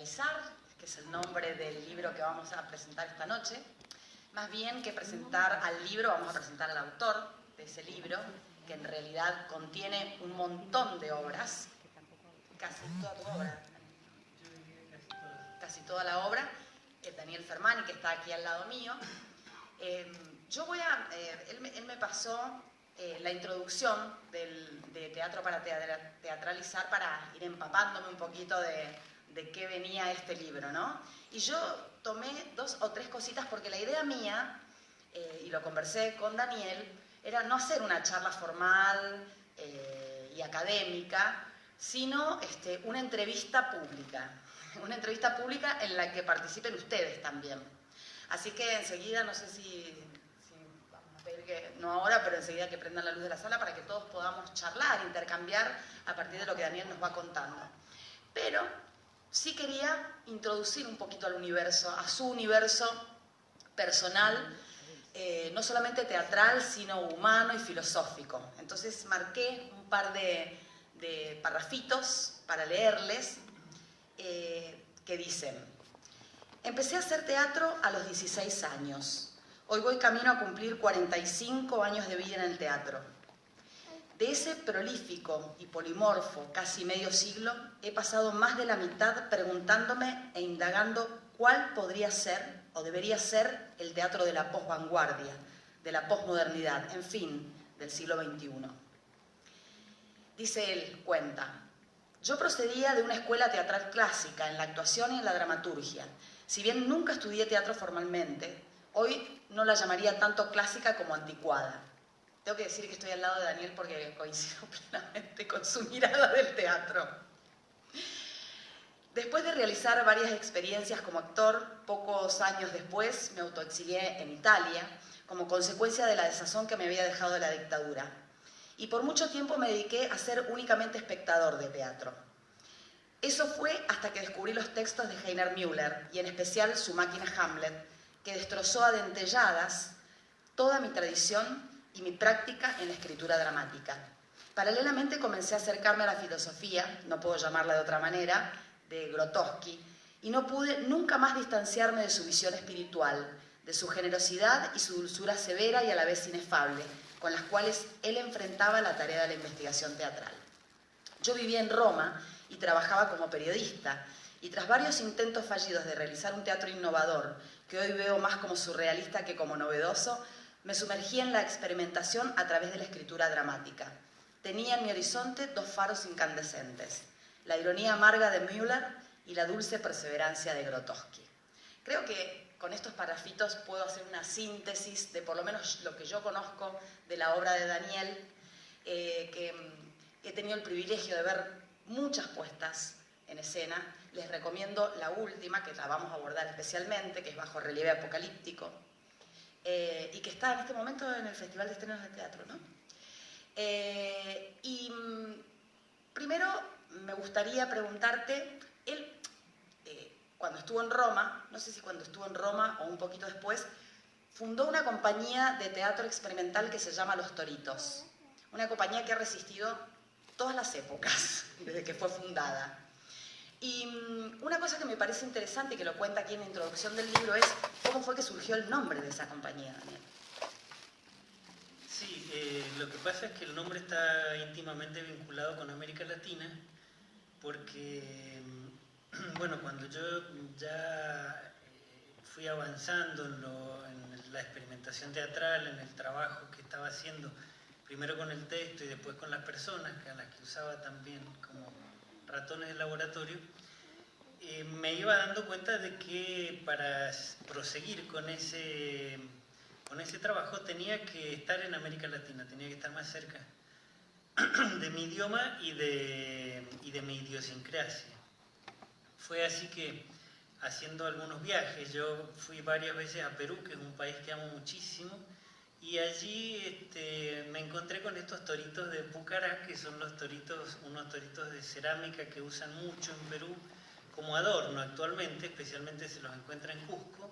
teatralizar, que es el nombre del libro que vamos a presentar esta noche. Más bien que presentar al libro, vamos a presentar al autor de ese libro, que en realidad contiene un montón de obras, casi toda tu obra, casi toda la obra, Daniel Fermani, que está aquí al lado mío. Él me pasó la introducción de Teatro para Teatralizar para ir empapándome un poquito de qué venía este libro, ¿no? Y yo tomé 2 o 3 cositas porque la idea mía, y lo conversé con Daniel, era no hacer una charla formal y académica, sino una entrevista pública. Una entrevista pública en la que participen ustedes también. Así que enseguida, no sé si vamos a pedir que, no ahora, pero enseguida que prendan la luz de la sala para que todos podamos charlar, intercambiar a partir de lo que Daniel nos va contando. Pero sí quería introducir un poquito al universo, a su universo personal, no solamente teatral, sino humano y filosófico. Entonces marqué un par de parrafitos para leerles, que dicen: empecé a hacer teatro a los 16 años. Hoy voy camino a cumplir 45 años de vida en el teatro. De ese prolífico y polimorfo casi medio siglo, he pasado más de la mitad preguntándome e indagando cuál podría ser o debería ser el teatro de la posvanguardia, de la posmodernidad, en fin, del siglo XXI. Dice él, cuenta: yo procedía de una escuela teatral clásica en la actuación y en la dramaturgia. Si bien nunca estudié teatro formalmente, hoy no la llamaría tanto clásica como anticuada. Tengo que decir que estoy al lado de Daniel porque coincido plenamente con su mirada del teatro. Después de realizar varias experiencias como actor, pocos años después me autoexilié en Italia como consecuencia de la desazón que me había dejado la dictadura. Y por mucho tiempo me dediqué a ser únicamente espectador de teatro. Eso fue hasta que descubrí los textos de Heiner Müller, y en especial su máquina Hamlet, que destrozó a dentelladas toda mi tradición y mi práctica en la escritura dramática. Paralelamente comencé a acercarme a la filosofía, no puedo llamarla de otra manera, de Grotowski, y no pude nunca más distanciarme de su visión espiritual, de su generosidad y su dulzura severa y a la vez inefable, con las cuales él enfrentaba la tarea de la investigación teatral. Yo vivía en Roma y trabajaba como periodista, y tras varios intentos fallidos de realizar un teatro innovador, que hoy veo más como surrealista que como novedoso, me sumergí en la experimentación a través de la escritura dramática. Tenía en mi horizonte 2 faros incandescentes: la ironía amarga de Müller y la dulce perseverancia de Grotowski. Creo que con estos parrafitos puedo hacer una síntesis de por lo menos lo que yo conozco de la obra de Daniel, que he tenido el privilegio de ver muchas puestas en escena. Les recomiendo la última, que la vamos a abordar especialmente, que es Bajo relieve apocalíptico, y que está en este momento en el Festival de Estrenos de Teatro, ¿no? Primero me gustaría preguntarte, él cuando estuvo en Roma, no sé si cuando estuvo en Roma o un poquito después, fundó una compañía de teatro experimental que se llama Los Toritos, una compañía que ha resistido todas las épocas desde que fue fundada. Y una cosa que me parece interesante y que lo cuenta aquí en la introducción del libro es cómo fue que surgió el nombre de esa compañía, Daniel. Sí, lo que pasa es que el nombre está íntimamente vinculado con América Latina, porque, bueno, cuando yo ya fui avanzando en la experimentación teatral, en el trabajo que estaba haciendo, primero con el texto y después con las personas, a las que usaba también como ratones de laboratorio, me iba dando cuenta de que para proseguir con ese trabajo tenía que estar en América Latina, tenía que estar más cerca de mi idioma y de mi idiosincrasia. Fue así que, haciendo algunos viajes, yo fui varias veces a Perú, que es un país que amo muchísimo, y allí me encontré con estos toritos de Pucará, que son unos toritos de cerámica que usan mucho en Perú como adorno actualmente, especialmente se los encuentra en Cusco,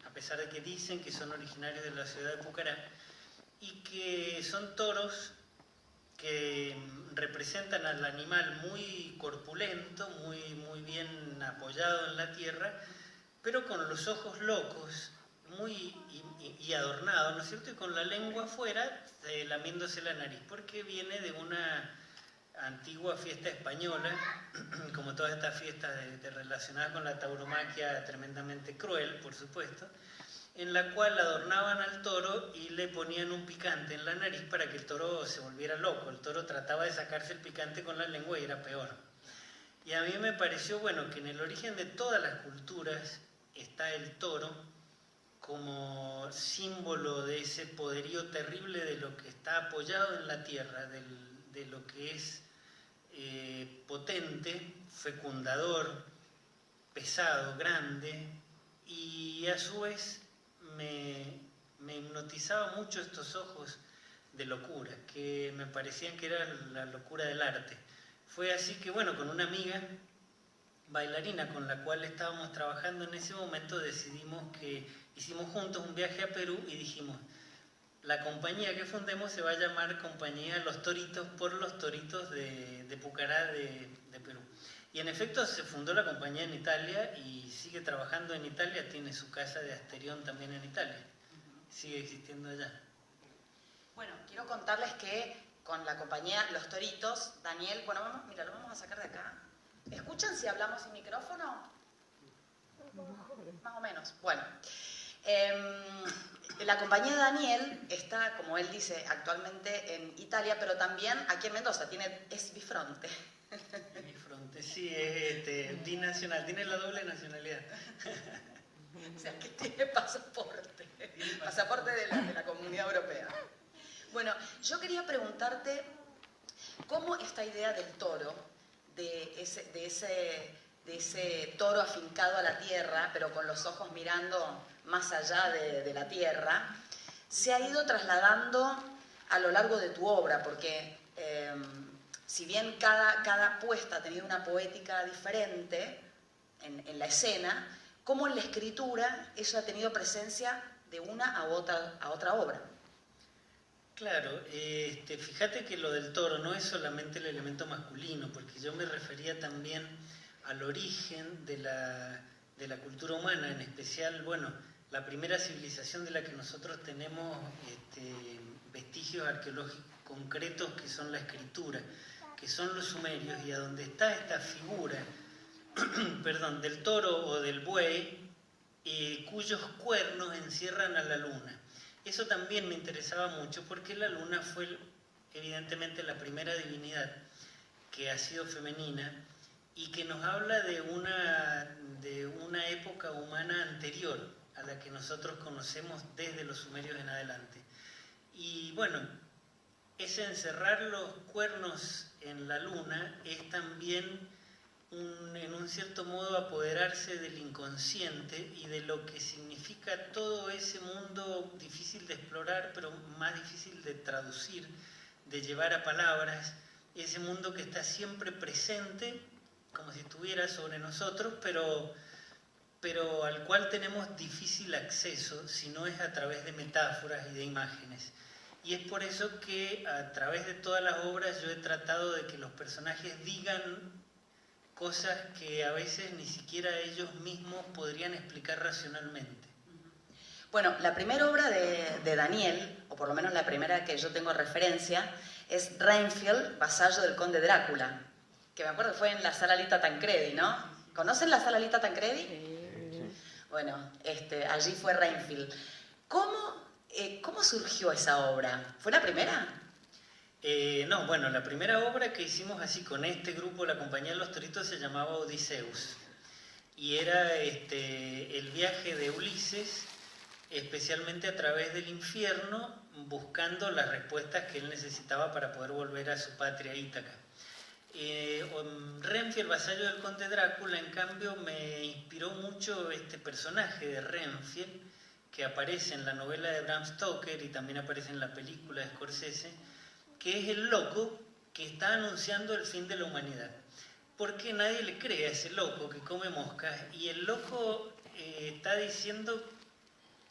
a pesar de que dicen que son originarios de la ciudad de Pucará, y que son toros que representan al animal muy corpulento, muy bien apoyado en la tierra, pero con los ojos locos y adornado, ¿no es cierto? Y con la lengua afuera, lamiéndose la nariz, porque viene de una antigua fiesta española, como todas estas fiestas relacionadas con la tauromaquia tremendamente cruel, por supuesto, en la cual adornaban al toro y le ponían un picante en la nariz para que el toro se volviera loco. El toro trataba de sacarse el picante con la lengua y era peor. Y a mí me pareció, bueno, que en el origen de todas las culturas está el toro como símbolo de ese poderío terrible de lo que está apoyado en la tierra, de lo que es potente, fecundador, pesado, grande, y a su vez me hipnotizaba mucho estos ojos de locura, que me parecían que era la locura del arte. Fue así que, bueno, con una amiga bailarina con la cual estábamos trabajando en ese momento, decidimos que hicimos juntos un viaje a Perú y dijimos, la compañía que fundemos se va a llamar Compañía Los Toritos por los Toritos de Pucará de Perú. Y en efecto se fundó la compañía en Italia y sigue trabajando en Italia, tiene su casa de Asterión también en Italia, sigue existiendo allá. Bueno, quiero contarles que con la compañía Los Toritos, Daniel, bueno, mira, lo vamos a sacar de acá. ¿Escuchan si hablamos sin micrófono? Más o menos. Bueno, la compañía Daniel está, como él dice, actualmente en Italia, pero también aquí en Mendoza, es bifronte. Bifronte, sí, es binacional, tiene la doble nacionalidad. O sea, que tiene pasaporte de la Comunidad Europea. Bueno, yo quería preguntarte cómo esta idea del toro, de ese toro afincado a la tierra, pero con los ojos mirando más allá de la tierra, se ha ido trasladando a lo largo de tu obra, porque si bien cada puesta ha tenido una poética diferente en la escena, cómo en la escritura eso ha tenido presencia de una a otra obra. Claro, fíjate que lo del toro no es solamente el elemento masculino, porque yo me refería también al origen de la cultura humana, en especial, bueno, la primera civilización de la que nosotros tenemos vestigios arqueológicos concretos que son la escritura, que son los sumerios, y a donde está esta figura, perdón, del toro o del buey, cuyos cuernos encierran a la luna. Eso también me interesaba mucho porque la luna fue evidentemente la primera divinidad que ha sido femenina y que nos habla de una época humana anterior a la que nosotros conocemos desde los sumerios en adelante. Y bueno, ese encerrar los cuernos en la luna es también en un cierto modo apoderarse del inconsciente y de lo que significa todo ese mundo difícil de explorar, pero más difícil de traducir, de llevar a palabras, ese mundo que está siempre presente, como si estuviera sobre nosotros, pero al cual tenemos difícil acceso si no es a través de metáforas y de imágenes. Y es por eso que a través de todas las obras yo he tratado de que los personajes digan cosas que a veces ni siquiera ellos mismos podrían explicar racionalmente. Bueno, la primera obra de Daniel, o por lo menos la primera que yo tengo referencia, es Renfield, vasallo del conde Drácula, que me acuerdo fue en la Sala Lita Tancredi, ¿no? ¿Conocen la Sala Lita Tancredi? Sí. Bueno, allí fue Renfield. ¿Cómo surgió esa obra? ¿Fue la primera? No, bueno, la primera obra que hicimos así con este grupo, la Compañía de los Toritos, se llamaba Odiseus. Y era el viaje de Ulises, especialmente a través del infierno, buscando las respuestas que él necesitaba para poder volver a su patria Ítaca. Renfield, vasallo del conde Drácula, en cambio, me inspiró mucho este personaje de Renfield, que aparece en la novela de Bram Stoker y también aparece en la película de Scorsese, que es el loco que está anunciando el fin de la humanidad. Porque nadie le cree a ese loco que come moscas, y el loco está diciendo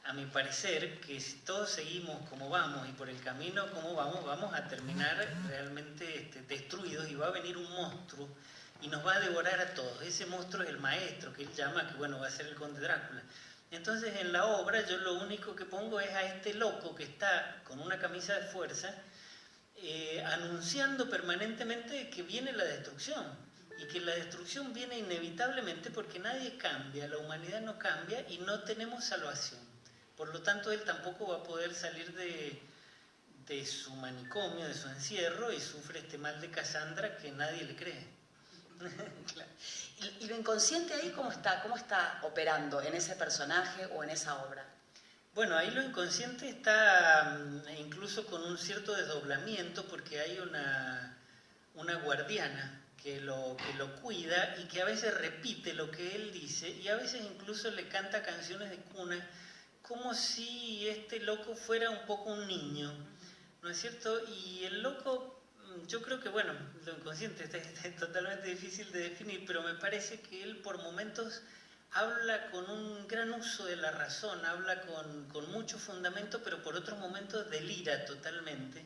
a mi parecer, que si todos seguimos como vamos y por el camino como vamos, vamos a terminar realmente destruidos y va a venir un monstruo y nos va a devorar a todos. Ese monstruo es el maestro, que él llama, que bueno, va a ser el conde Drácula. Entonces en la obra yo lo único que pongo es a este loco que está con una camisa de fuerza anunciando permanentemente que viene la destrucción y que la destrucción viene inevitablemente porque nadie cambia, la humanidad no cambia y no tenemos salvación. Por lo tanto, él tampoco va a poder salir de su manicomio, de su encierro, y sufre este mal de Casandra que nadie le cree. Claro. ¿Y lo inconsciente ahí cómo está operando en ese personaje o en esa obra? Bueno, ahí lo inconsciente está incluso con un cierto desdoblamiento porque hay una guardiana que lo cuida y que a veces repite lo que él dice y a veces incluso le canta canciones de cuna como si este loco fuera un poco un niño, ¿no es cierto? Y el loco, yo creo que, bueno, lo inconsciente es totalmente difícil de definir, pero me parece que él por momentos habla con un gran uso de la razón, habla con mucho fundamento, pero por otros momentos delira totalmente.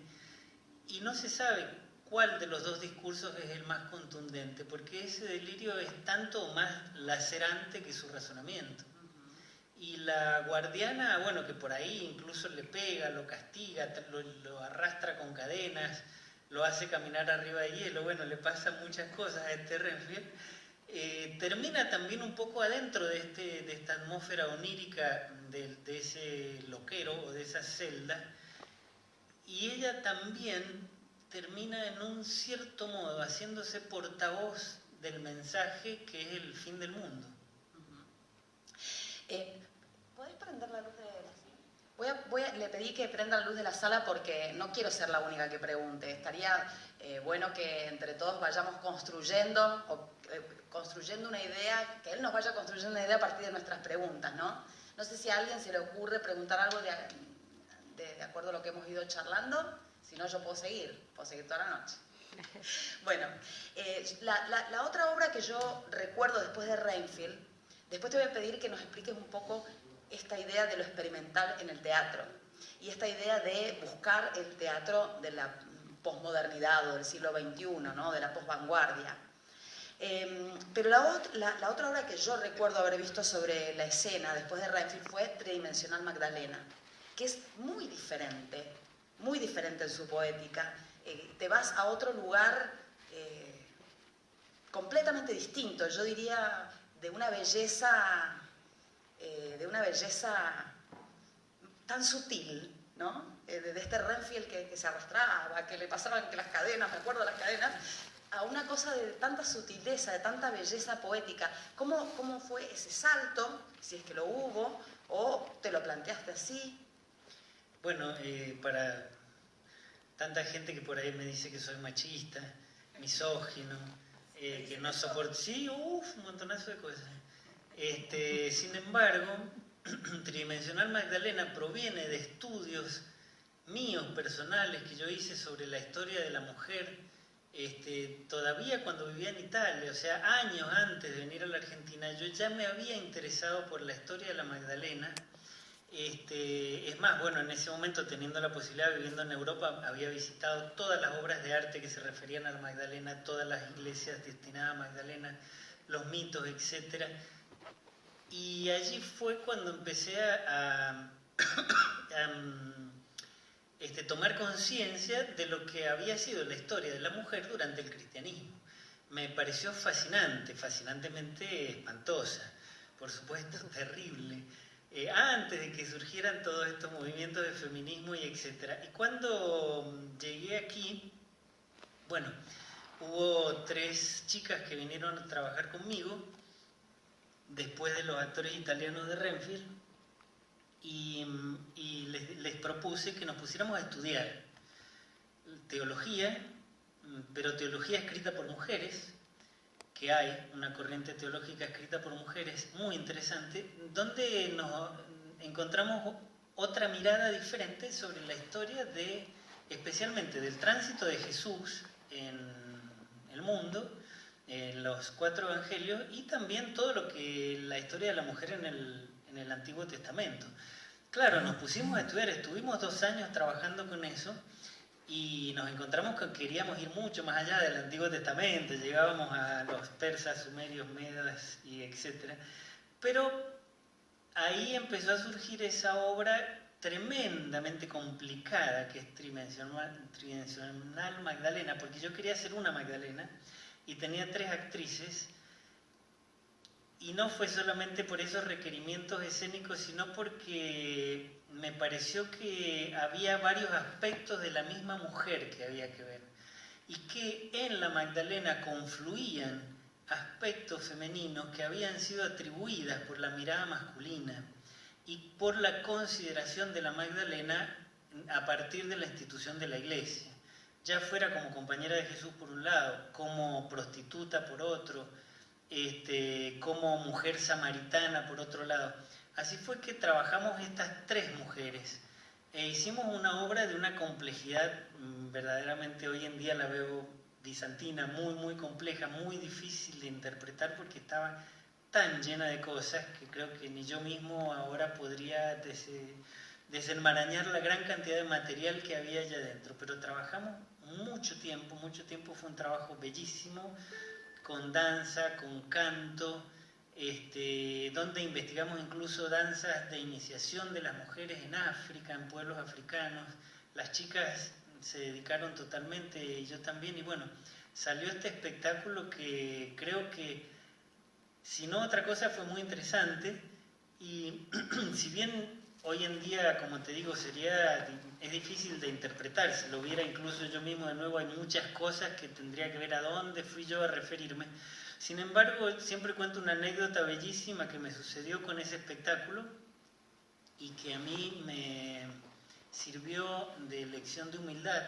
Y no se sabe cuál de los dos discursos es el más contundente, porque ese delirio es tanto o más lacerante que su razonamiento. Y la guardiana, bueno, que por ahí incluso le pega, lo castiga, lo arrastra con cadenas, lo hace caminar arriba de hielo, bueno, le pasan muchas cosas a este Renfield. Termina también un poco adentro de esta atmósfera onírica de ese loquero o de esa celda, y ella también termina en un cierto modo haciéndose portavoz del mensaje que es el fin del mundo. ¿Podés prender la luz de la sala? Le pedí que prenda la luz de la sala porque no quiero ser la única que pregunte. Estaría bueno que entre todos vayamos construyendo una idea, que él nos vaya construyendo una idea a partir de nuestras preguntas, ¿no? No sé si a alguien se le ocurre preguntar algo de acuerdo a lo que hemos ido charlando. Si no, yo puedo seguir toda la noche. Bueno, la otra obra que yo recuerdo después de Renfield, después te voy a pedir que nos expliques un poco esta idea de lo experimental en el teatro y esta idea de buscar el teatro de la posmodernidad o del siglo XXI, ¿no? De la posvanguardia. Pero la otra obra que yo recuerdo haber visto sobre la escena después de Renfield fue Tridimensional Magdalena, que es muy diferente en su poética. Te vas a otro lugar completamente distinto, yo diría de una belleza tan sutil, ¿no? De este Renfield que se arrastraba, que le pasaban que las cadenas, me acuerdo de las cadenas, a una cosa de tanta sutileza, de tanta belleza poética. ¿Cómo fue ese salto, si es que lo hubo, o te lo planteaste así? Bueno, para tanta gente que por ahí me dice que soy machista, misógino, que no soporto... Sí, un montonazo de cosas. Sin embargo, Tridimensional Magdalena proviene de estudios míos personales que yo hice sobre la historia de la mujer todavía cuando vivía en Italia, o sea, años antes de venir a la Argentina, yo ya me había interesado por la historia de la Magdalena. Es más, bueno, en ese momento, teniendo la posibilidad, viviendo en Europa, había visitado todas las obras de arte que se referían a la Magdalena, todas las iglesias destinadas a Magdalena, los mitos, etc. Y allí fue cuando empecé a tomar conciencia de lo que había sido la historia de la mujer durante el cristianismo. Me pareció fascinante, fascinantemente espantosa, por supuesto, terrible. Antes de que surgieran todos estos movimientos de feminismo y etcétera. Y cuando llegué aquí, bueno, hubo 3 chicas que vinieron a trabajar conmigo después de los actores italianos de Renfield y les propuse que nos pusiéramos a estudiar teología, pero teología escrita por mujeres, que hay una corriente teológica escrita por mujeres muy interesante, donde nos encontramos otra mirada diferente sobre la historia especialmente del tránsito de Jesús en el mundo, en los 4 evangelios, y también todo lo que la historia de la mujer en el Antiguo Testamento. Claro, nos pusimos a estudiar, estuvimos 2 años trabajando con eso y nos encontramos que queríamos ir mucho más allá del Antiguo Testamento, llegábamos a los persas, sumerios, medas y etcétera. Pero ahí empezó a surgir esa obra tremendamente complicada que es Tridimensional Magdalena, porque yo quería hacer una Magdalena y tenía 3 actrices. Y no fue solamente por esos requerimientos escénicos, sino porque me pareció que había varios aspectos de la misma mujer que había que ver. Y que en la Magdalena confluían aspectos femeninos que habían sido atribuidas por la mirada masculina y por la consideración de la Magdalena a partir de la institución de la Iglesia. Ya fuera como compañera de Jesús por un lado, como prostituta por otro, como mujer samaritana por otro lado. Así fue que trabajamos estas 3 mujeres e hicimos una obra de una complejidad verdaderamente hoy en día la veo bizantina, muy muy compleja, muy difícil de interpretar porque estaba tan llena de cosas que creo que ni yo mismo ahora podría desenmarañar la gran cantidad de material que había allá adentro, pero trabajamos mucho tiempo, fue un trabajo bellísimo, con danza, con canto, donde investigamos incluso danzas de iniciación de las mujeres en África, en pueblos africanos. Las chicas se dedicaron totalmente, y yo también, y bueno, salió este espectáculo que creo que, si no otra cosa, fue muy interesante, y si bien hoy en día, como te digo, es difícil de interpretar, si lo viera incluso yo mismo de nuevo, hay muchas cosas que tendría que ver a dónde fui yo a referirme. Sin embargo, siempre cuento una anécdota bellísima que me sucedió con ese espectáculo y que a mí me sirvió de lección de humildad,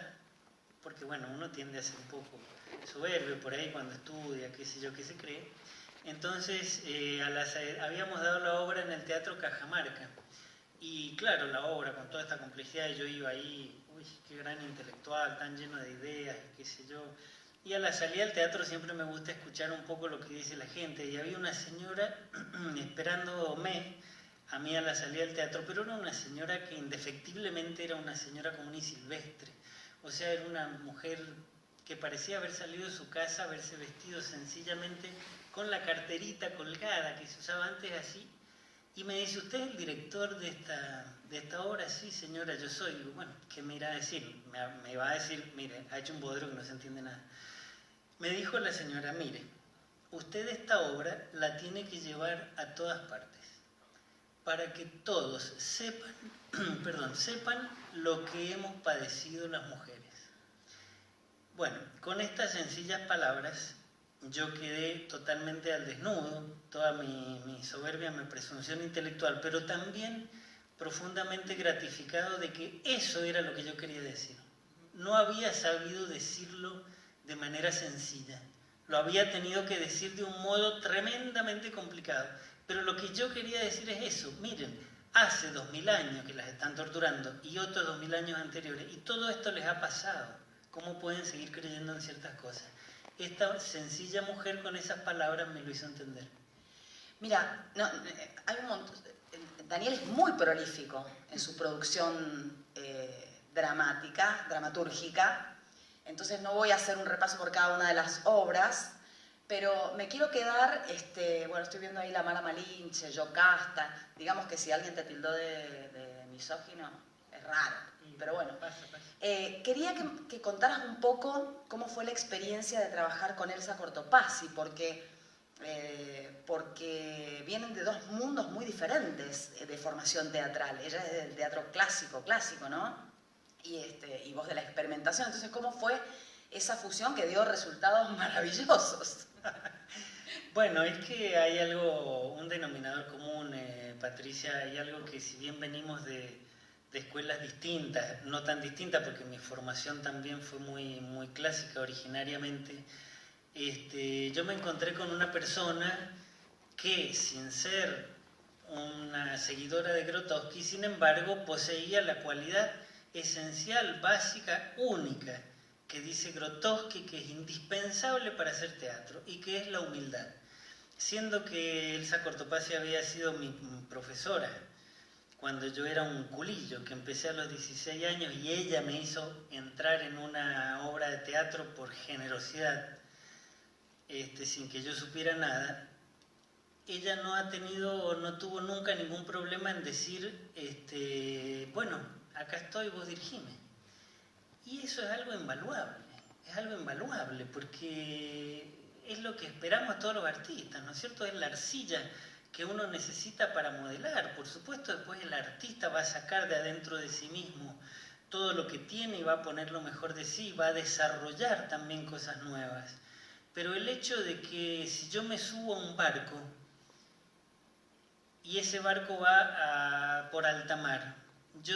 porque bueno, uno tiende a ser un poco soberbio por ahí cuando estudia, qué sé yo, qué se cree. Entonces, habíamos dado la obra en el Teatro Cajamarca. Y claro, la obra con toda esta complejidad, yo iba ahí, uy, qué gran intelectual, tan lleno de ideas, qué sé yo. Y a la salida del teatro siempre me gusta escuchar un poco lo que dice la gente. Y había una señora esperándome a mí a la salida del teatro, pero era una señora que indefectiblemente era una señora común y silvestre. O sea, era una mujer que parecía haber salido de su casa, haberse vestido sencillamente con la carterita colgada que se usaba antes así. Y me dice, ¿usted es el director de esta obra? Sí, señora, yo soy. Digo, bueno, ¿qué me irá a decir? Me va a decir, mire, ha hecho un bodrio que no se entiende nada. Me dijo la señora, mire, usted esta obra la tiene que llevar a todas partes, para que todos sepan, sepan lo que hemos padecido las mujeres. Bueno, con estas sencillas palabras, yo quedé totalmente al desnudo, toda mi soberbia, mi presunción intelectual, pero también profundamente gratificado de que eso era lo que yo quería decir. No había sabido decirlo de manera sencilla, lo había tenido que decir de un modo tremendamente complicado, pero lo que yo quería decir es eso, miren, hace 2000 años que las están torturando y otros 2000 años anteriores, y todo esto les ha pasado, ¿cómo pueden seguir creyendo en ciertas cosas? Esta sencilla mujer con esas palabras me lo hizo entender. Mira, hay un montón. Daniel es muy prolífico en su producción dramatúrgica. Entonces no voy a hacer un repaso por cada una de las obras, pero me quiero quedar, bueno, estoy viendo ahí La Mala Malinche, Yocasta. Digamos que si alguien te tildó de misógino, es raro. Pero bueno, quería que contaras un poco cómo fue la experiencia de trabajar con Elsa Cortopassi, porque vienen de 2 mundos muy diferentes de formación teatral. Ella es del teatro clásico, ¿no? Y vos de la experimentación. Entonces, ¿cómo fue esa fusión que dio resultados maravillosos? Bueno, es que hay un denominador común, Patricia, hay algo que si bien venimos de escuelas distintas, no tan distintas porque mi formación también fue muy, muy clásica originariamente, yo me encontré con una persona que, sin ser una seguidora de Grotowski, sin embargo, poseía la cualidad esencial, básica, única, que dice Grotowski que es indispensable para hacer teatro, y que es la humildad. Siendo que Elsa Cortopassi había sido mi profesora cuando yo era un culillo, que empecé a los 16 años y ella me hizo entrar en una obra de teatro por generosidad, sin que yo supiera nada. Ella no ha tenido o no tuvo nunca ningún problema en decir, bueno, acá estoy, vos dirigime. Y eso es algo invaluable, porque es lo que esperamos todos los artistas, ¿no es cierto? Es la arcilla que uno necesita para modelar. Por supuesto, después el artista va a sacar de adentro de sí mismo todo lo que tiene y va a poner lo mejor de sí, va a desarrollar también cosas nuevas. Pero el hecho de que si yo me subo a un barco y ese barco va por alta mar, yo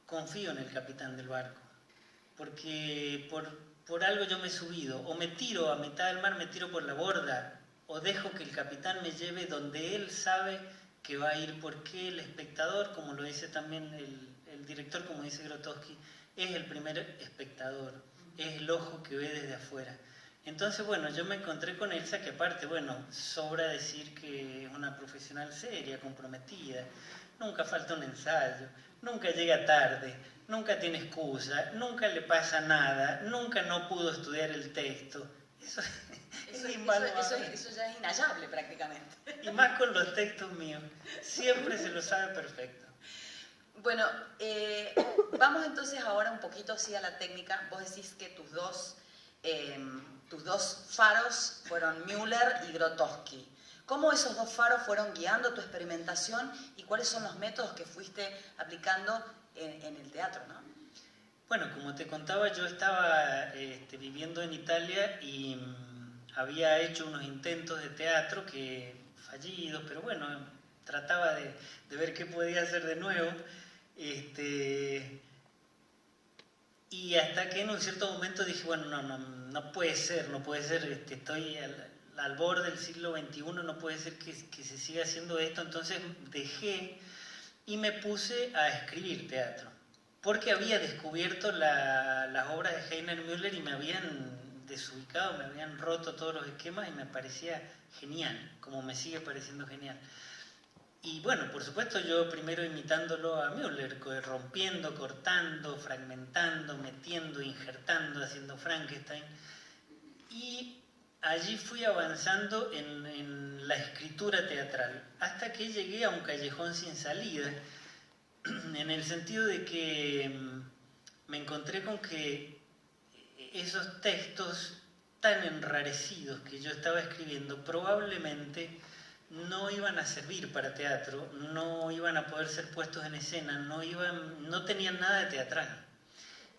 confío en el capitán del barco, porque por algo yo me he subido, o me tiro a mitad del mar, me tiro por la borda, o dejo que el capitán me lleve donde él sabe que va a ir, porque el espectador, como lo dice también el director, como dice Grotowski, es el primer espectador, es el ojo que ve desde afuera. Entonces, bueno, yo me encontré con Elsa, que aparte, bueno, sobra decir que es una profesional seria, comprometida, nunca falta un ensayo, nunca llega tarde, nunca tiene excusa, nunca le pasa nada, nunca no pudo estudiar el texto. Eso ya es inhallable prácticamente. Y más con los textos míos, siempre se lo sabe perfecto. Bueno, vamos entonces ahora un poquito así a la técnica. Vos decís que tus dos faros fueron Müller y Grotowski. ¿Cómo esos dos faros fueron guiando tu experimentación y cuáles son los métodos que fuiste aplicando en el teatro, ¿no? Bueno, como te contaba, yo estaba viviendo en Italia y había hecho unos intentos de teatro fallidos, pero bueno, trataba de ver qué podía hacer de nuevo. Y hasta que en un cierto momento dije, bueno, no puede ser, estoy al borde del siglo XXI, no puede ser que se siga haciendo esto. Entonces dejé y me puse a escribir teatro, porque había descubierto las obras de Heiner Müller y me habían desubicado, me habían roto todos los esquemas y me parecía genial, como me sigue pareciendo genial. Y bueno, por supuesto yo primero imitándolo a Müller, rompiendo, cortando, fragmentando, metiendo, injertando, haciendo Frankenstein. Y allí fui avanzando en la escritura teatral, hasta que llegué a un callejón sin salida, en el sentido de que me encontré con que esos textos tan enrarecidos que yo estaba escribiendo probablemente no iban a servir para teatro, no iban a poder ser puestos en escena, no tenían nada de teatral.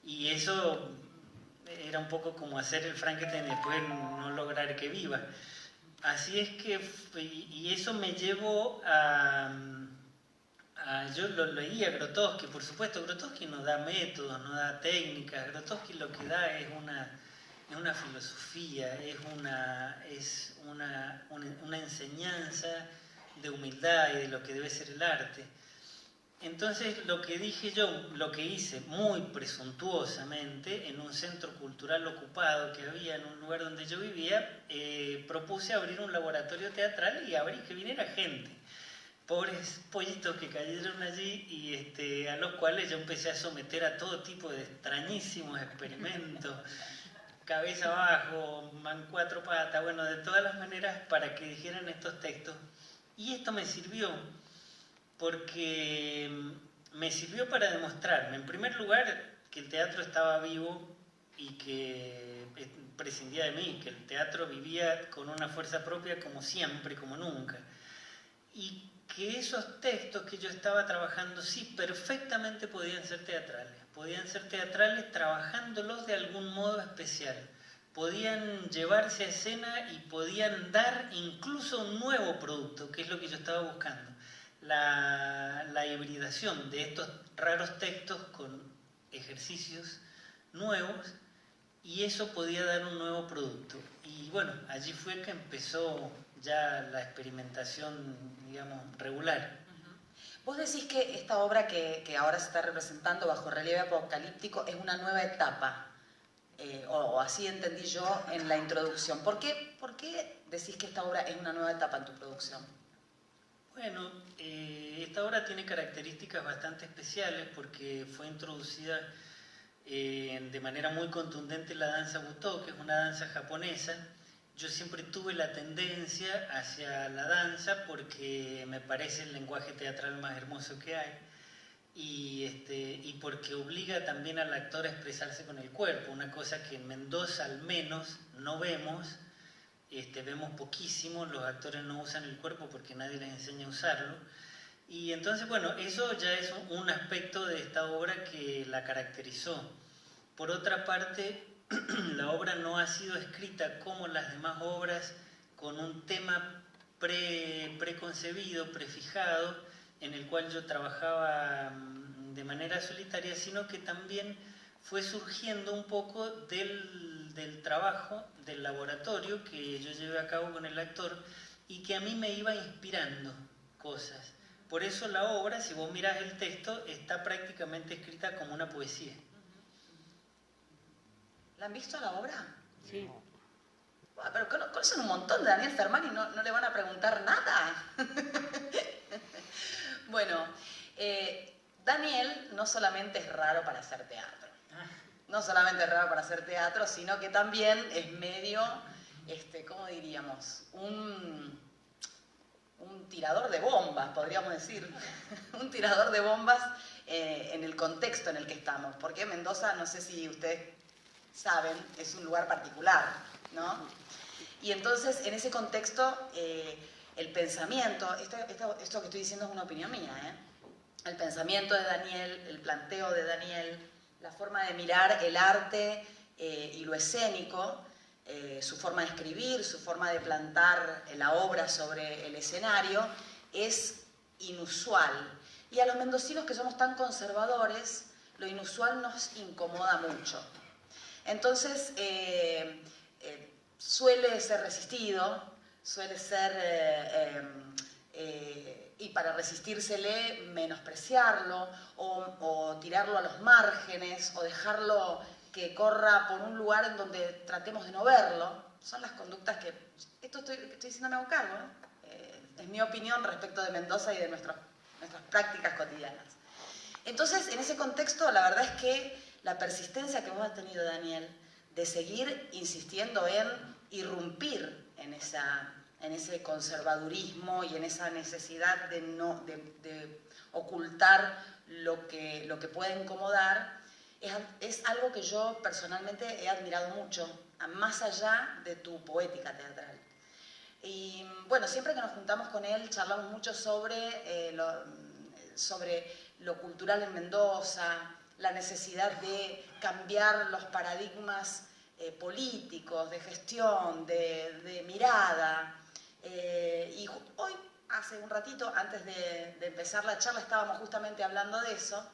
Y eso era un poco como hacer el Frankenstein y después no lograr que viva. Así es que, y eso me llevó yo lo leí a Grotowski, por supuesto. Grotowski no da métodos, no da técnicas. Grotowski lo que da es una filosofía, es una enseñanza de humildad y de lo que debe ser el arte. Entonces lo que hice muy presuntuosamente en un centro cultural ocupado que había en un lugar donde yo vivía, propuse abrir un laboratorio teatral y que viniera gente. Pobres pollitos que cayeron allí y a los cuales yo empecé a someter a todo tipo de extrañísimos experimentos, cabeza abajo, cuatro patas, bueno, de todas las maneras para que dijeran estos textos. Y esto me sirvió, porque me sirvió para demostrarme, en primer lugar, que el teatro estaba vivo y que prescindía de mí, que el teatro vivía con una fuerza propia como siempre, como nunca. Y que esos textos que yo estaba trabajando sí perfectamente podían ser teatrales trabajándolos de algún modo especial, podían llevarse a escena y podían dar incluso un nuevo producto, que es lo que yo estaba buscando, la hibridación de estos raros textos con ejercicios nuevos, y eso podía dar un nuevo producto. Y bueno, allí fue que empezó ya la experimentación, digamos, regular. Vos decís que esta obra que ahora se está representando bajo relieve apocalíptico es una nueva etapa, o así entendí yo en la introducción. ¿Por qué decís que esta obra es una nueva etapa en tu producción? Bueno, esta obra tiene características bastante especiales porque fue introducida de manera muy contundente la danza Butoh, que es una danza japonesa. Yo siempre tuve la tendencia hacia la danza porque me parece el lenguaje teatral más hermoso que hay y porque obliga también al actor a expresarse con el cuerpo, una cosa que en Mendoza al menos no vemos. Vemos poquísimo, los actores no usan el cuerpo porque nadie les enseña a usarlo. Y entonces, bueno, eso ya es un aspecto de esta obra que la caracterizó. Por otra parte, la obra no ha sido escrita como las demás obras con un tema preconcebido, prefijado, en el cual yo trabajaba de manera solitaria, sino que también fue surgiendo un poco del trabajo, del laboratorio que yo llevé a cabo con el actor y que a mí me iba inspirando cosas. Por eso la obra, si vos mirás el texto, está prácticamente escrita como una poesía. ¿La han visto la obra? Sí. Bueno, pero conocen un montón de Daniel Fermani, ¿no le van a preguntar nada? Bueno, Daniel no solamente es raro para hacer teatro. No solamente es raro para hacer teatro, sino que también es medio, ¿cómo diríamos? Un tirador de bombas, podríamos decir. Un tirador de bombas en el contexto en el que estamos. Porque Mendoza, no sé si ustedes saben, es un lugar particular, ¿no? Y entonces, en ese contexto, el pensamiento, esto que estoy diciendo es una opinión mía, el pensamiento de Daniel, el planteo de Daniel, la forma de mirar el arte y lo escénico, su forma de escribir, su forma de plantar la obra sobre el escenario, es inusual. Y a los mendocinos que somos tan conservadores, lo inusual nos incomoda mucho. Entonces, suele ser resistido, suele ser, y para resistírsele, menospreciarlo o tirarlo a los márgenes o dejarlo que corra por un lugar en donde tratemos de no verlo. Son las conductas que... Esto estoy diciendo me hago cargo, ¿no? Es mi opinión respecto de Mendoza y de nuestras prácticas cotidianas. Entonces, en ese contexto, la verdad es que la persistencia que vos has tenido, Daniel, de seguir insistiendo en irrumpir en ese conservadurismo y en esa necesidad de ocultar lo que puede incomodar, es algo que yo personalmente he admirado mucho, más allá de tu poética teatral. Y bueno, siempre que nos juntamos con él charlamos mucho sobre lo cultural en Mendoza, la necesidad de cambiar los paradigmas políticos, de gestión, de mirada. Y hoy, hace un ratito, antes de empezar la charla, estábamos justamente hablando de eso.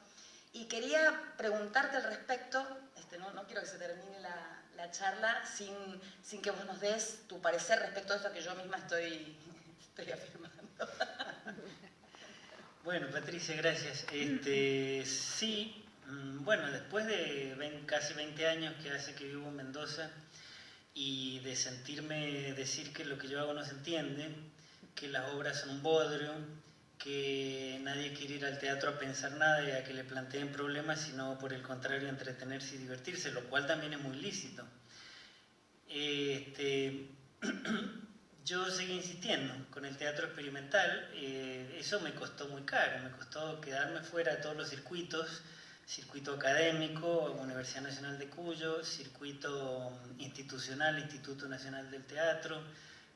Y quería preguntarte al respecto, no quiero que se termine la charla sin que vos nos des tu parecer respecto a esto que yo misma estoy afirmando. Bueno, Patricia, gracias. Sí, bueno, después de casi 20 años que hace que vivo en Mendoza y de sentirme decir que lo que yo hago no se entiende, que las obras son un bodrio, que nadie quiere ir al teatro a pensar nada y a que le planteen problemas, sino por el contrario entretenerse y divertirse, lo cual también es muy lícito. Yo seguí insistiendo con el teatro experimental, eso me costó muy caro, me costó quedarme fuera de todos los circuitos, circuito académico, Universidad Nacional de Cuyo, circuito institucional, Instituto Nacional del Teatro,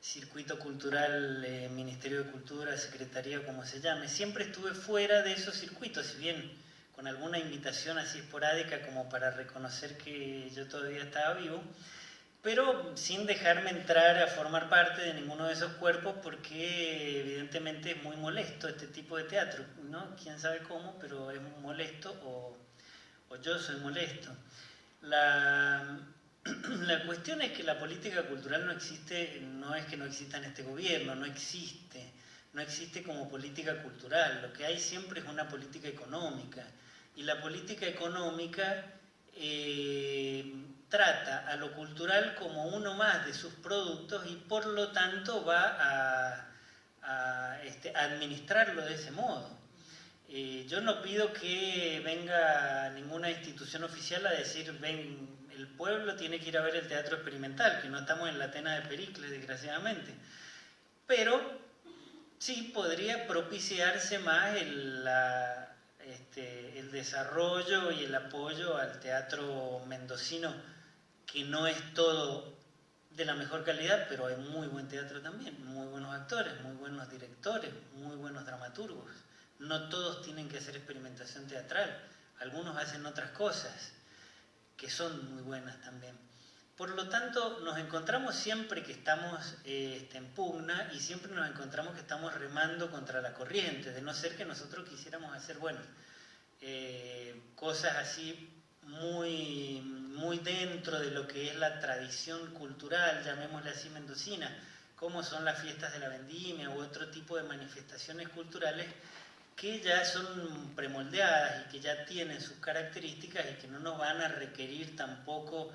circuito cultural, Ministerio de Cultura, Secretaría, como se llame. Siempre estuve fuera de esos circuitos, si bien con alguna invitación así esporádica como para reconocer que yo todavía estaba vivo, pero sin dejarme entrar a formar parte de ninguno de esos cuerpos porque evidentemente es muy molesto este tipo de teatro, ¿no? Quién sabe cómo, pero es muy molesto o yo soy molesto. La cuestión es que la política cultural no existe, no es que no exista en este gobierno, no existe como política cultural, lo que hay siempre es una política económica, y la política económica trata a lo cultural como uno más de sus productos y por lo tanto va administrarlo de ese modo. Yo no pido que venga ninguna institución oficial a decir, ven, el pueblo tiene que ir a ver el teatro experimental, que no estamos en la Atenas de Pericles, desgraciadamente. Pero sí podría propiciarse más el desarrollo y el apoyo al teatro mendocino, que no es todo de la mejor calidad, pero hay muy buen teatro también, muy buenos actores, muy buenos directores, muy buenos dramaturgos. No todos tienen que hacer experimentación teatral, algunos hacen otras cosas que son muy buenas también. Por lo tanto, nos encontramos siempre que estamos en pugna y siempre nos encontramos que estamos remando contra la corriente, de no ser que nosotros quisiéramos hacer, bueno, cosas así muy, muy dentro de lo que es la tradición cultural, llamémosle así, mendocina, como son las fiestas de la vendimia u otro tipo de manifestaciones culturales que ya son premoldeadas y que ya tienen sus características y que no nos van a requerir tampoco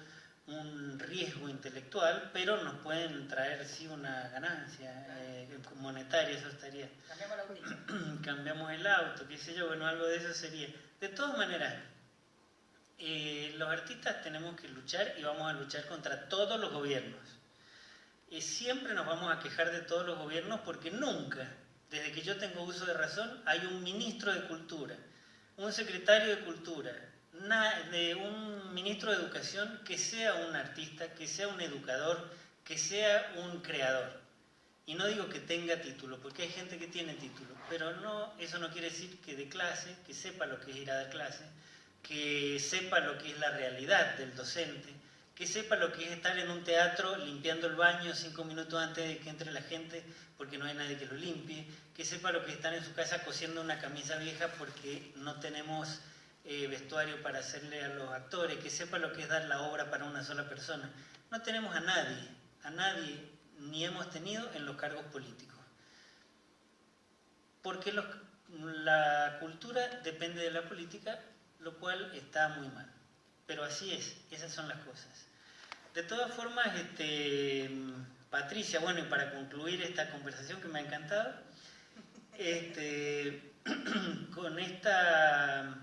un riesgo intelectual, pero nos pueden traer sí una ganancia monetaria, eso estaría. Cambiamos el autito. Cambiamos el auto, qué sé yo, bueno, algo de eso sería. De todas maneras, los artistas tenemos que luchar y vamos a luchar contra todos los gobiernos. Siempre nos vamos a quejar de todos los gobiernos porque nunca, desde que yo tengo uso de razón, hay un ministro de Cultura, un secretario de Cultura, un ministro de Educación que sea un artista, que sea un educador, que sea un creador. Y no digo que tenga título, porque hay gente que tiene título, pero no, eso no quiere decir que dé clase, que sepa lo que es ir a dar clase, que sepa lo que es la realidad del docente, que sepa lo que es estar en un teatro limpiando el baño 5 minutos antes de que entre la gente porque no hay nadie que lo limpie, que sepa lo que es estar en su casa cosiendo una camisa vieja porque no tenemos vestuario para hacerle a los actores, que sepa lo que es dar la obra para una sola persona. No tenemos a nadie, ni hemos tenido en los cargos políticos. Porque la cultura depende de la política, lo cual está muy mal. Pero así es, esas son las cosas. De todas formas, Patricia, bueno, y para concluir esta conversación que me ha encantado, con esta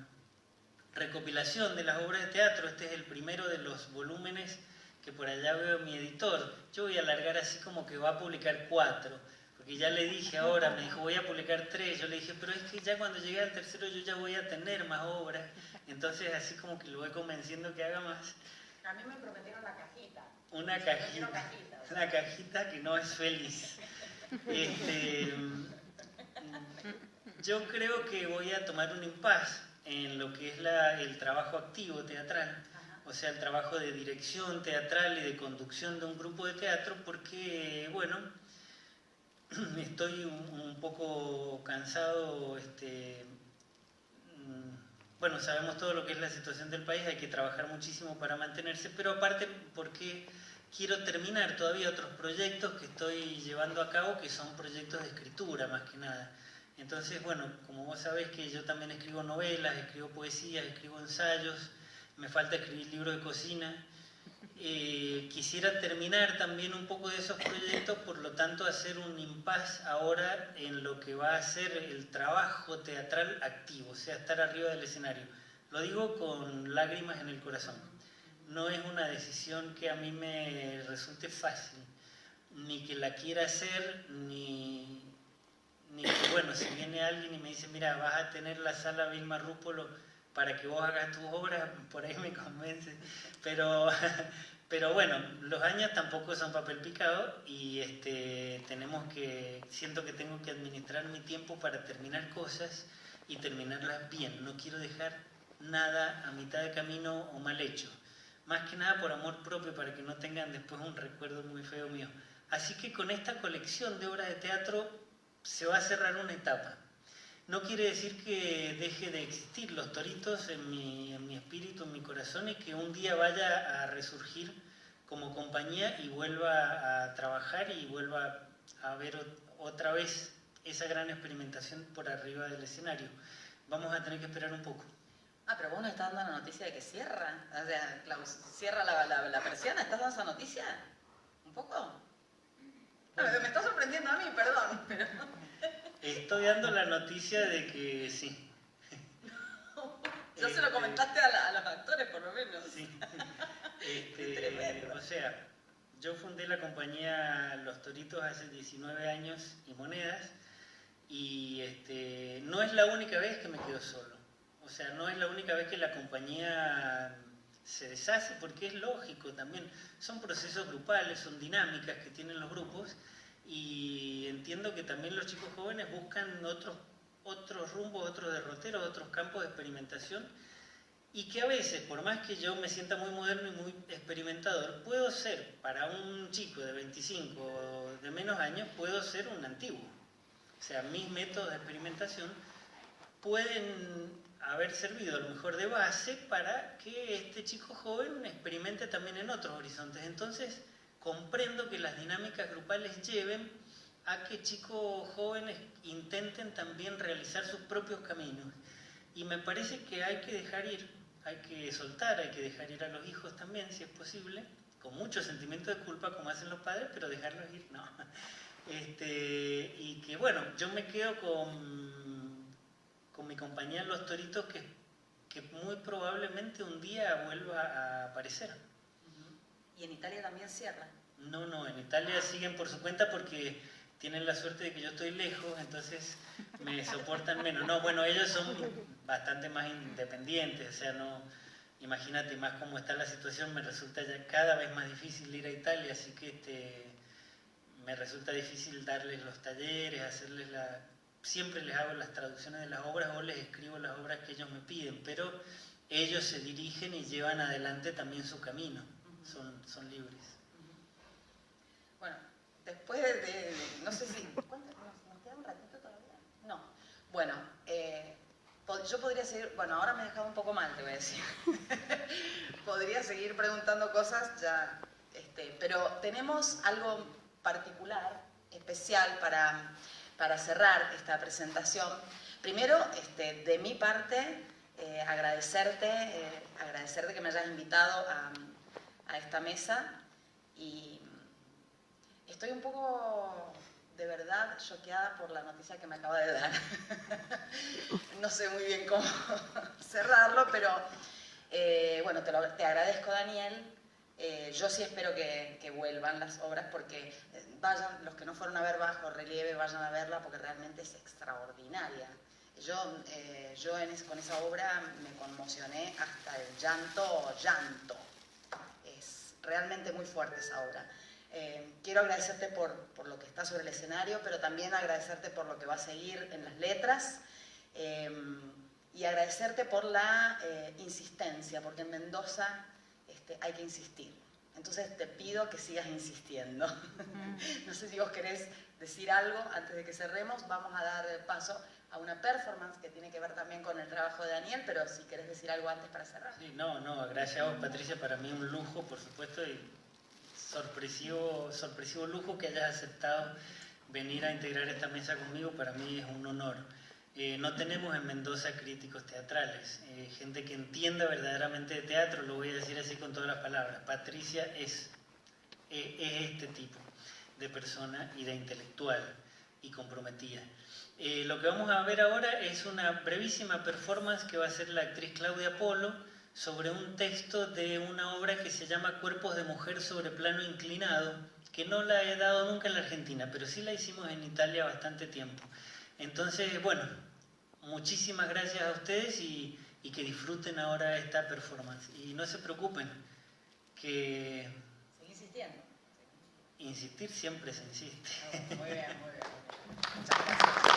recopilación de las obras de teatro, este es el primero de los volúmenes que por allá veo mi editor. Yo voy a alargar así como que va a publicar 4, porque ya le dije ahora, me dijo voy a publicar 3, yo le dije, pero es que ya cuando llegue al tercero yo ya voy a tener más obras, entonces así como que lo voy convenciendo que haga más. A mí me prometieron la cajita. Una cajita que no es feliz. Yo creo que voy a tomar un impasse en lo que es el trabajo activo teatral, o sea, el trabajo de dirección teatral y de conducción de un grupo de teatro, porque, bueno, estoy un poco cansado, bueno, sabemos todo lo que es la situación del país, hay que trabajar muchísimo para mantenerse, pero aparte porque quiero terminar todavía otros proyectos que estoy llevando a cabo, que son proyectos de escritura más que nada. Entonces, bueno, como vos sabés que yo también escribo novelas, escribo poesías, escribo ensayos, me falta escribir libros de cocina. Quisiera terminar también un poco de esos proyectos, por lo tanto hacer un impasse ahora en lo que va a ser el trabajo teatral activo, o sea, estar arriba del escenario. Lo digo con lágrimas en el corazón. No es una decisión que a mí me resulte fácil, ni que la quiera hacer, ni que, bueno, si viene alguien y me dice, mira, vas a tener la sala Vilma Rúpolo para que vos hagas tus obras, por ahí me convence. Pero bueno, los años tampoco son papel picado y siento que tengo que administrar mi tiempo para terminar cosas y terminarlas bien. No quiero dejar nada a mitad de camino o mal hecho. Más que nada por amor propio, para que no tengan después un recuerdo muy feo mío. Así que con esta colección de obras de teatro se va a cerrar una etapa. No quiere decir que deje de existir Los Toritos en mi espíritu, en mi corazón, y que un día vaya a resurgir como compañía y vuelva a trabajar y vuelva a ver otra vez esa gran experimentación por arriba del escenario. Vamos a tener que esperar un poco. Pero vos nos estás dando la noticia de que cierra. O sea, cierra la persiana. ¿Estás dando esa noticia? ¿Un poco? Me está sorprendiendo a mí, perdón. Pero... Estoy dando la noticia de que sí. Ya se lo comentaste a los actores, por lo menos. Sí. Tremendo. O sea, yo fundé la compañía Los Toritos hace 19 años y monedas, y no es la única vez que me quedo solo. O sea, no es la única vez que la compañía se deshace, porque es lógico también. Son procesos grupales, son dinámicas que tienen los grupos, y entiendo que también los chicos jóvenes buscan otros rumbos, otros derroteros, otros campos de experimentación, y que a veces, por más que yo me sienta muy moderno y muy experimentador, puedo ser, para un chico de 25 o de menos años, puedo ser un antiguo. O sea, mis métodos de experimentación pueden haber servido a lo mejor de base para que este chico joven experimente también en otros horizontes. Entonces, comprendo que las dinámicas grupales lleven a que chicos jóvenes intenten también realizar sus propios caminos. Y me parece que hay que dejar ir, hay que soltar, hay que dejar ir a los hijos también, si es posible, con mucho sentimiento de culpa como hacen los padres, pero dejarlos ir, no. Y que bueno, yo me quedo con mi compañía Los Toritos, que muy probablemente un día vuelva a aparecer. ¿Y en Italia también cierra? No, en Italia siguen por su cuenta porque tienen la suerte de que yo estoy lejos, entonces me soportan menos. No, bueno, ellos son bastante más independientes, o sea, no, imagínate más cómo está la situación, me resulta ya cada vez más difícil ir a Italia, así que me resulta difícil darles los talleres, siempre les hago las traducciones de las obras o les escribo las obras que ellos me piden, pero ellos se dirigen y llevan adelante también su camino, son libres. Bueno, después de no sé si... ¿Nos queda un ratito todavía? No. Bueno, yo podría seguir... Bueno, ahora me he dejado un poco mal, te voy a decir. Podría seguir preguntando cosas ya... pero tenemos algo particular, especial para cerrar esta presentación. Primero, de mi parte, agradecerte que me hayas invitado a esta mesa, y estoy un poco, de verdad, choqueada por la noticia que me acaba de dar. No sé muy bien cómo cerrarlo, pero bueno, te agradezco, Daniel. Yo sí espero que vuelvan las obras, porque vayan, los que no fueron a ver Bajo Relieve, vayan a verla, porque realmente es extraordinaria. Yo con esa obra me conmocioné hasta el llanto. Es realmente muy fuerte esa obra. Quiero agradecerte por lo que está sobre el escenario, pero también agradecerte por lo que va a seguir en las letras, y agradecerte por la insistencia, porque en Mendoza hay que insistir. Entonces te pido que sigas insistiendo. No sé si vos querés decir algo antes de que cerremos. Vamos a dar paso a una performance que tiene que ver también con el trabajo de Daniel, pero si querés decir algo antes para cerrar. Sí, no, gracias a vos, Patricia, para mí un lujo, por supuesto, y sorpresivo lujo que hayas aceptado venir a integrar esta mesa conmigo. Para mí es un honor. No tenemos en Mendoza críticos teatrales, gente que entienda verdaderamente de teatro, lo voy a decir así con todas las palabras. Patricia es este tipo de persona y de intelectual y comprometida. Lo que vamos a ver ahora es una brevísima performance que va a hacer la actriz Claudia Polo sobre un texto de una obra que se llama Cuerpos de mujer sobre plano inclinado, que no la he dado nunca en la Argentina, pero sí la hicimos en Italia bastante tiempo. Entonces, bueno, muchísimas gracias a ustedes y que disfruten ahora esta performance. Y no se preocupen, que... Seguí insistiendo. Insistir siempre se insiste. Muy bien. Muchas gracias.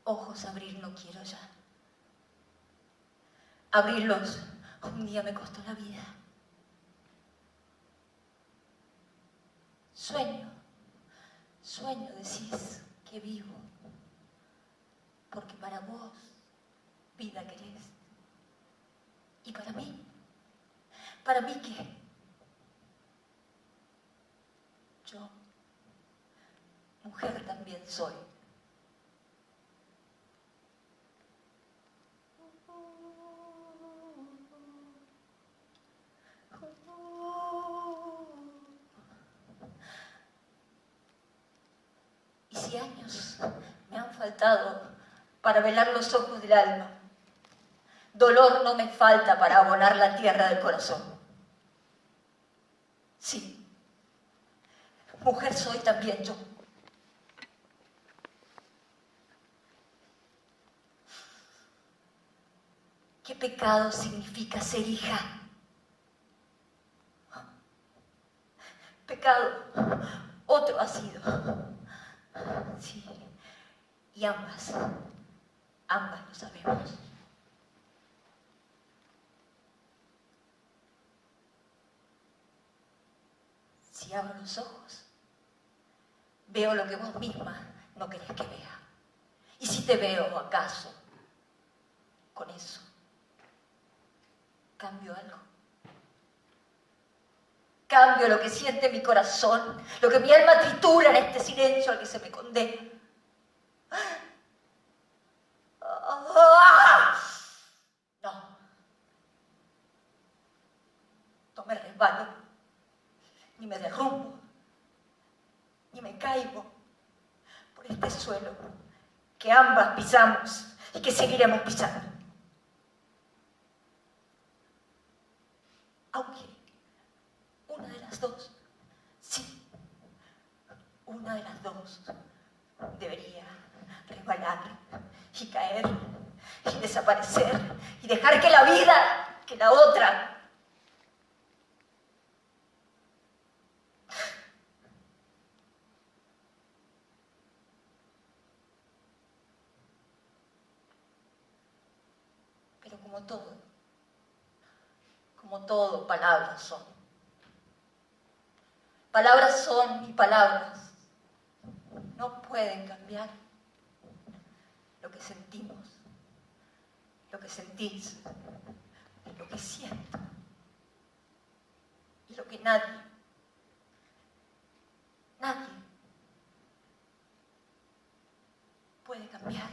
Ojos abrir no quiero ya. Abrirlos un día me costó la vida. Sueño decís que vivo, porque para vos vida querés. ¿Y para mí? ¿Para mí qué? Yo, mujer también soy. Y si años me han faltado para velar los ojos del alma, dolor no me falta para abonar la tierra del corazón. Sí, mujer soy también yo. ¿Qué pecado significa ser hija? Pecado, otro ha sido. Sí, y ambas lo sabemos. Si abro los ojos, veo lo que vos misma no querés que vea. Y si te veo, acaso, con eso, cambio algo. Cambio lo que siente mi corazón, lo que mi alma tritura en este silencio al que se me condena. No me resbalo, ni me derrumbo, ni me caigo por este suelo que ambas pisamos y que seguiremos pisando. Aunque una de las dos, sí, una de las dos debería resbalar y caer y desaparecer y dejar que la vida, que la otra, pero como todo, palabras son. Palabras son y palabras no pueden cambiar lo que sentimos, lo que sentís, lo que siento y lo que nadie puede cambiar.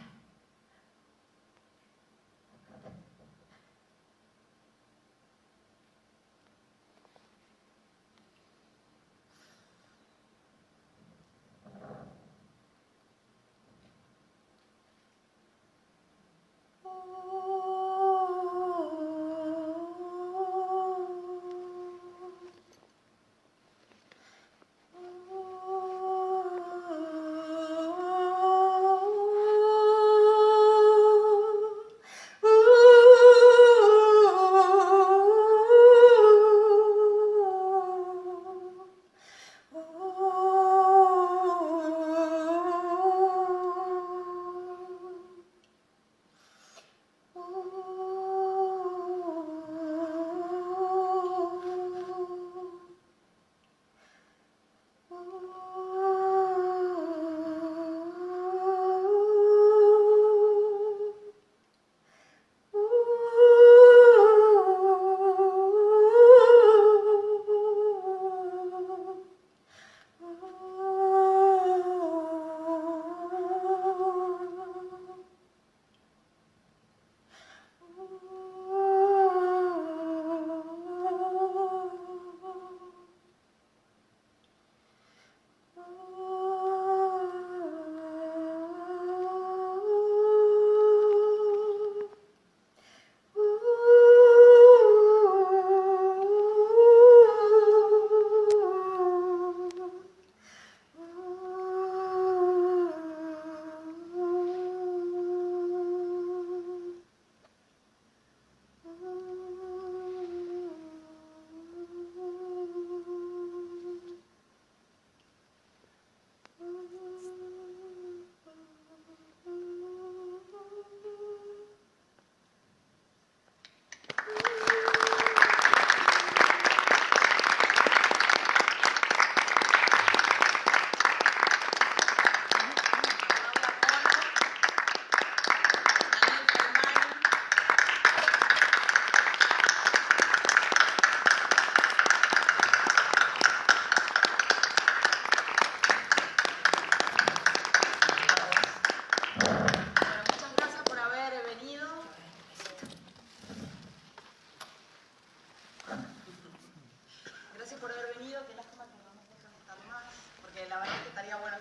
qué lástima que no nos dejan estar más, porque la verdad es que estaría bueno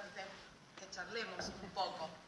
que charlemos un poco.